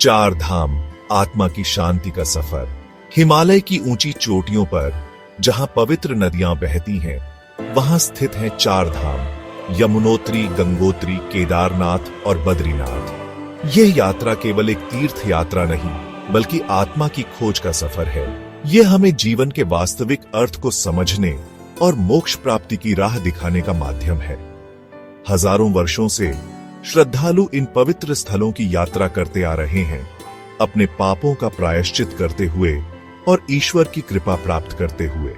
चार धाम, आत्मा की शांति का सफर। हिमालय की ऊंची चोटियों पर जहां पवित्र नदियां बहती हैं, वहां स्थित हैं चार धाम, यमुनोत्री, गंगोत्री, केदारनाथ और बद्रीनाथ। यह यात्रा केवल एक तीर्थ यात्रा नहीं, बल्कि आत्मा की खोज का सफर है। यह हमें जीवन के वास्तविक अर्थ को समझने और मोक्ष प्राप्ति की राह दिखाने का माध्यम है। हजारों वर्षों से श्रद्धालु इन पवित्र स्थलों की यात्रा करते आ रहे हैं, अपने पापों का प्रायश्चित करते हुए और ईश्वर की कृपा प्राप्त करते हुए।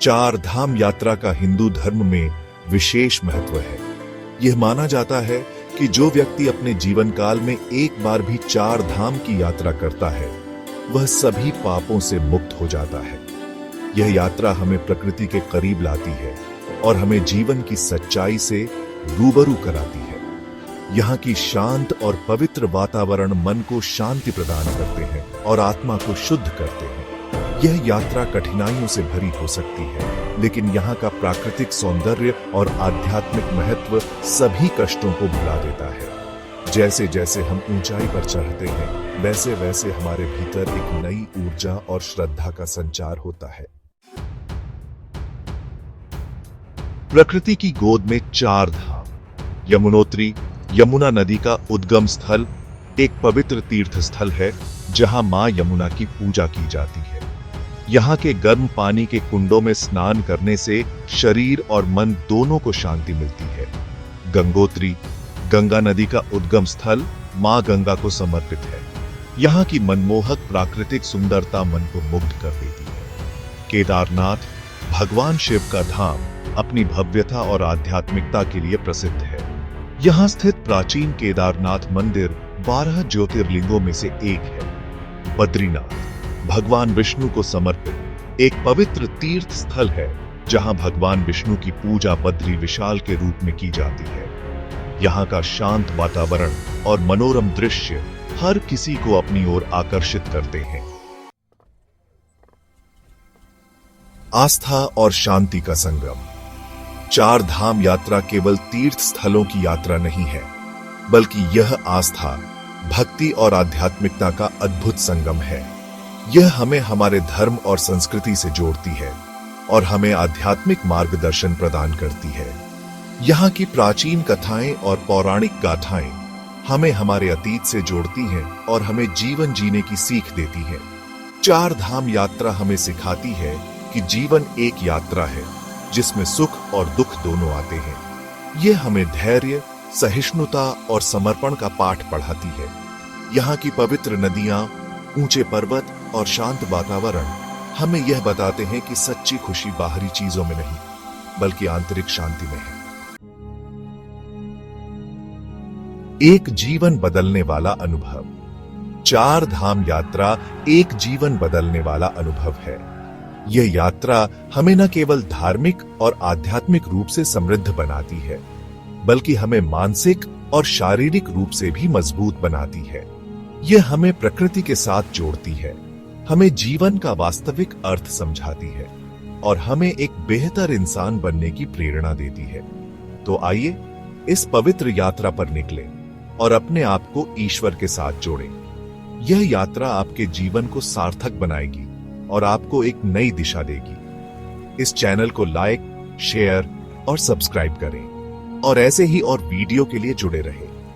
चार धाम यात्रा का हिंदू धर्म में विशेष महत्व है। यह माना जाता है कि जो व्यक्ति अपने जीवन काल में एक बार भी चार धाम की यात्रा करता है, वह सभी पापों से मुक्त हो जाता है। यह यात्रा हमें प्रकृति के करीब लाती है और हमें जीवन की सच्चाई से रूबरू कराती है। यहाँ की शांत और पवित्र वातावरण मन को शांति प्रदान करते हैं और आत्मा को शुद्ध करते हैं। यह यात्रा कठिनाइयों से भरी हो सकती है, लेकिन यहाँ का प्राकृतिक सौंदर्य और आध्यात्मिक महत्व सभी कष्टों को भुला देता है। जैसे जैसे हम ऊंचाई पर चढ़ते हैं, वैसे वैसे हमारे भीतर एक नई ऊर्जा और श्रद्धा का संचार होता है। प्रकृति की गोद में चार धाम। यमुनोत्री, यमुना नदी का उद्गम स्थल, एक पवित्र तीर्थ स्थल है जहां मां यमुना की पूजा की जाती है। यहाँ के गर्म पानी के कुंडों में स्नान करने से शरीर और मन दोनों को शांति मिलती है। गंगोत्री, गंगा नदी का उद्गम स्थल, मां गंगा को समर्पित है। यहाँ की मनमोहक प्राकृतिक सुंदरता मन को मुग्ध कर देती है। केदारनाथ, भगवान शिव का धाम, अपनी भव्यता और आध्यात्मिकता के लिए प्रसिद्ध है। यहाँ स्थित प्राचीन केदारनाथ मंदिर 12 ज्योतिर्लिंगों में से एक है। बद्रीनाथ, भगवान विष्णु को समर्पित एक पवित्र तीर्थ स्थल है, जहां भगवान विष्णु की पूजा बद्री विशाल के रूप में की जाती है। यहाँ का शांत वातावरण और मनोरम दृश्य हर किसी को अपनी ओर आकर्षित करते हैं। आस्था और शांति का संगम। चार धाम यात्रा केवल तीर्थ स्थलों की यात्रा नहीं है, बल्कि यह आस्था, भक्ति और आध्यात्मिकता का अद्भुत संगम है। यह हमें हमारे धर्म और संस्कृति से जोड़ती है और हमें आध्यात्मिक मार्गदर्शन प्रदान करती है। यहाँ की प्राचीन कथाएं और पौराणिक गाथाएं हमें हमारे अतीत से जोड़ती हैं और हमें जीवन जीने की सीख देती हैं। चार धाम यात्रा हमें सिखाती है कि जीवन एक यात्रा है जिसमें सुख और दुख दोनों आते हैं। यह हमें धैर्य, सहिष्णुता और समर्पण का पाठ पढ़ाती है। यहाँ की पवित्र नदियां, ऊंचे पर्वत और शांत वातावरण हमें यह बताते हैं कि सच्ची खुशी बाहरी चीजों में नहीं, बल्कि आंतरिक शांति में है। एक जीवन बदलने वाला अनुभव। चार धाम यात्रा एक जीवन बदलने वाला अनुभव है। यह यात्रा हमें न केवल धार्मिक और आध्यात्मिक रूप से समृद्ध बनाती है, बल्कि हमें मानसिक और शारीरिक रूप से भी मजबूत बनाती है। यह हमें प्रकृति के साथ जोड़ती है, हमें जीवन का वास्तविक अर्थ समझाती है और हमें एक बेहतर इंसान बनने की प्रेरणा देती है। तो आइए इस पवित्र यात्रा पर निकलें और अपने आप को ईश्वर के साथ जोड़ें। यह यात्रा आपके जीवन को सार्थक बनाएगी और आपको एक नई दिशा देगी। इस चैनल को लाइक, शेयर और सब्सक्राइब करें और ऐसे ही और वीडियो के लिए जुड़े रहें।